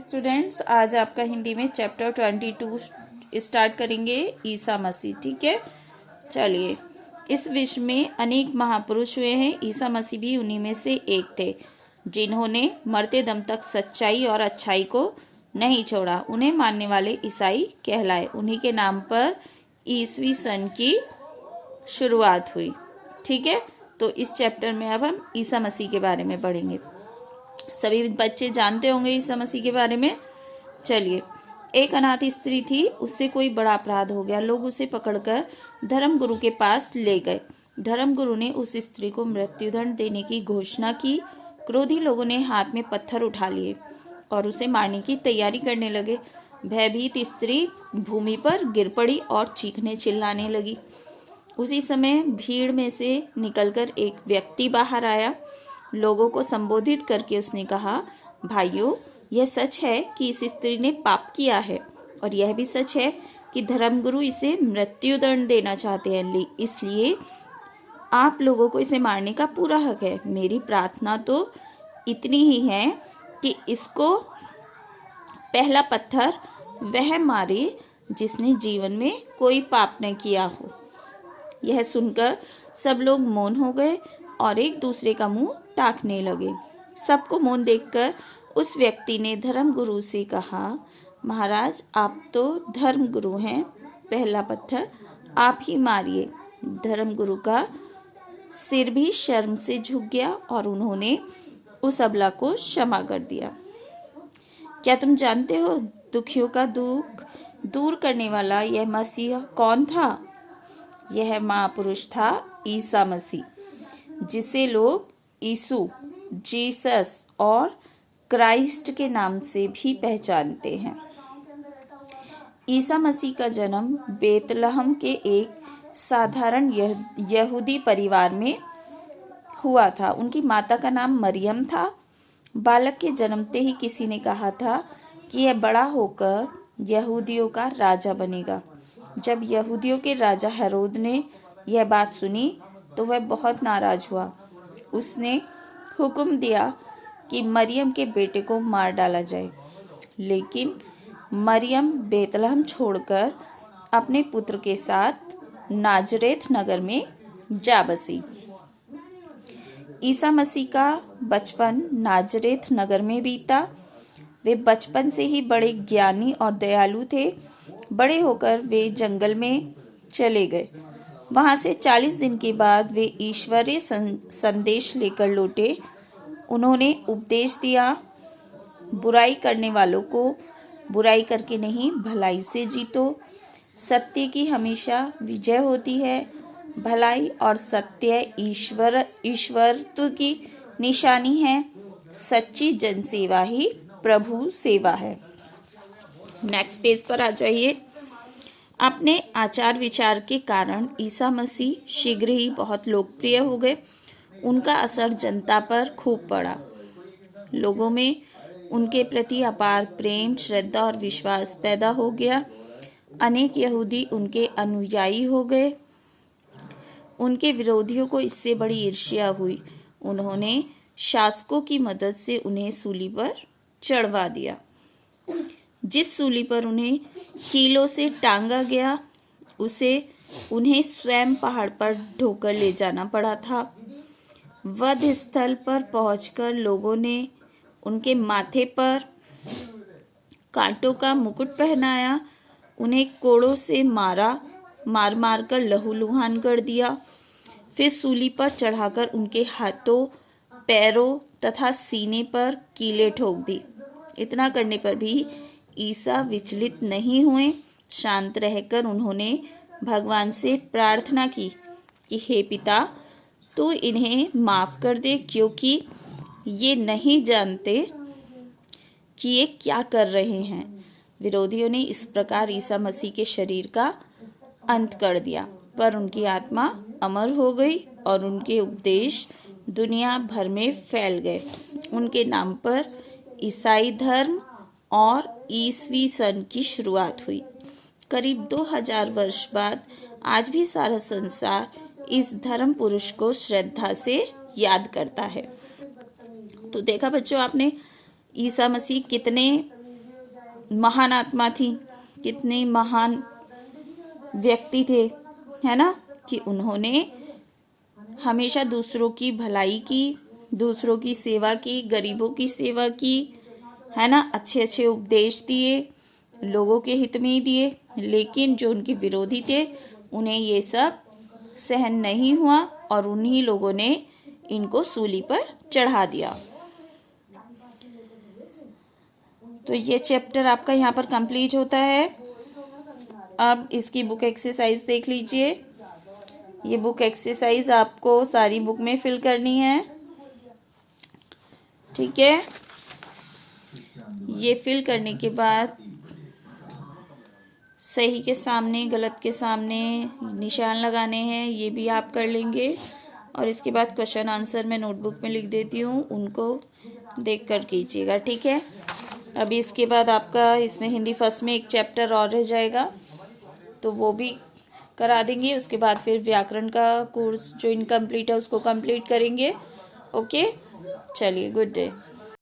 Students, आज आपका हिंदी में चैप्टर 22 स्टार्ट करेंगे, ईसा मसीह। ठीक है, चलिए। इस विश्व में अनेक महापुरुष हुए हैं, ईसा मसीह भी उन्हीं में से एक थे, जिन्होंने मरते दम तक सच्चाई और अच्छाई को नहीं छोड़ा। उन्हें मानने वाले ईसाई कहलाए। उन्हीं के नाम पर ईसवी सन की शुरुआत हुई। ठीक है, तो इस चैप्टर में अब हम ईसा मसीह के बारे में पढ़ेंगे। सभी बच्चे जानते होंगे ईसा मसीह के बारे में। चलिए, एक अनाथ स्त्री थी, उससे कोई बड़ा अपराध हो गया। लोग उसे पकड़कर धर्मगुरु के पास ले गए। धर्मगुरु ने उस स्त्री को मृत्युदंड देने की घोषणा की। क्रोधी लोगों ने हाथ में पत्थर उठा लिए और उसे मारने की तैयारी करने लगे। भयभीत स्त्री भूमि पर गिर पड़ी और चीखने चिल्लाने लगी। उसी समय भीड़ में से निकलकर एक व्यक्ति बाहर आया। लोगों को संबोधित करके उसने कहा, भाइयों, यह सच है कि इस स्त्री ने पाप किया है, और यह भी सच है कि धर्मगुरु इसे मृत्युदंड देना चाहते हैं। इसलिए आप लोगों को इसे मारने का पूरा हक है। मेरी प्रार्थना तो इतनी ही है कि इसको पहला पत्थर वह मारे जिसने जीवन में कोई पाप न किया हो। यह सुनकर सब लोग मौन हो गए और एक दूसरे का मुंह ताकने लगे। सबको मौन देखकर उस व्यक्ति ने धर्मगुरु से कहा, महाराज, आप तो धर्मगुरु हैं, पहला पत्थर आप ही मारिए। धर्मगुरु का सिर भी शर्म से झुक गया और उन्होंने उस अबला को क्षमा कर दिया। क्या तुम जानते हो, दुखियों का दुख दूर करने वाला यह मसीह कौन था? यह महापुरुष था ईसा मसीह, जिसे लोग यीशु, जीसस और क्राइस्ट के नाम से भी पहचानते हैं। ईसा मसीह का जन्म बेतलहम के एक साधारण यहूदी परिवार में हुआ था। उनकी माता का नाम मरियम था। बालक के जन्मते ही किसी ने कहा था कि यह बड़ा होकर यहूदियों का राजा बनेगा। जब यहूदियों के राजा हेरोद ने यह बात सुनी तो वह बहुत नाराज हुआ। उसने हुक्म दिया कि मरियम के बेटे को मार डाला जाए, लेकिन मरियम बेतलहम छोड़कर अपने पुत्र के साथ नाजरेथ नगर में जा बसी। ईसा मसीह का बचपन नाजरेथ नगर में बीता। वे बचपन से ही बड़े ज्ञानी और दयालु थे। बड़े होकर वे जंगल में चले गए। वहां से 40 दिन के बाद वे ईश्वरीय संदेश लेकर लौटे। उन्होंने उपदेश दिया, बुराई करने वालों को बुराई करके नहीं, भलाई से जीतो। सत्य की हमेशा विजय होती है। भलाई और सत्य ईश्वरत्व की निशानी है। सच्ची जनसेवा ही प्रभु सेवा है। नेक्स्ट पेज पर आ जाइए। अपने आचार विचार के कारण ईसा मसीह शीघ्र ही बहुत लोकप्रिय हो गए। उनका असर जनता पर खूब पड़ा। लोगों में उनके प्रति अपार प्रेम, श्रद्धा और विश्वास पैदा हो गया। अनेक यहूदी उनके अनुयायी हो गए। उनके विरोधियों को इससे बड़ी ईर्ष्या हुई। उन्होंने शासकों की मदद से उन्हें सूली पर चढ़वा दिया। जिस सूली पर उन्हें कीलों से टांगा गया, उसे उन्हें स्वयं पहाड़ पर ढोकर ले जाना पड़ा था। वध स्थल पर पहुंचकर लोगों ने उनके माथे पर कांटों का मुकुट पहनाया। उन्हें कोड़ों से मार मार कर लहूलुहान कर दिया। फिर सूली पर चढ़ाकर उनके हाथों, पैरों तथा सीने पर कीलें ठोक दी। इतना करने पर भी ईसा विचलित नहीं हुए। शांत रहकर उन्होंने भगवान से प्रार्थना की कि हे पिता, तू इन्हें माफ कर दे, क्योंकि ये नहीं जानते कि ये क्या कर रहे हैं। विरोधियों ने इस प्रकार ईसा मसीह के शरीर का अंत कर दिया, पर उनकी आत्मा अमर हो गई और उनके उपदेश दुनिया भर में फैल गए। उनके नाम पर ईसाई धर्म और ईसवी सन की शुरुआत हुई। करीब 2000 वर्ष बाद आज भी सारा संसार इस धर्म पुरुष को श्रद्धा से याद करता है। तो देखा बच्चों आपने, ईसा मसीह कितने महान आत्मा थी, कितने महान व्यक्ति थे, है ना, कि उन्होंने हमेशा दूसरों की भलाई की, दूसरों की सेवा की, गरीबों की सेवा की, है ना, अच्छे अच्छे उपदेश दिए, लोगों के हित में ही दिए। लेकिन जो उनके विरोधी थे उन्हें ये सब सहन नहीं हुआ और उन्हीं लोगों ने इनको सूली पर चढ़ा दिया। तो ये चैप्टर आपका यहाँ पर कंप्लीट होता है। अब इसकी बुक एक्सरसाइज देख लीजिए। ये बुक एक्सरसाइज आपको सारी बुक में फिल करनी है, ठीक है। ये फिल करने के बाद सही के सामने गलत के सामने निशान लगाने हैं, ये भी आप कर लेंगे। और इसके बाद क्वेश्चन आंसर मैं नोटबुक में लिख देती हूँ, उनको देख कर कीजिएगा, ठीक है। अभी इसके बाद आपका इसमें हिंदी फर्स्ट में एक चैप्टर और रह जाएगा, तो वो भी करा देंगे। उसके बाद फिर व्याकरण का कोर्स जो इनकम्प्लीट है उसको कंप्लीट करेंगे। ओके, चलिए, गुड डे।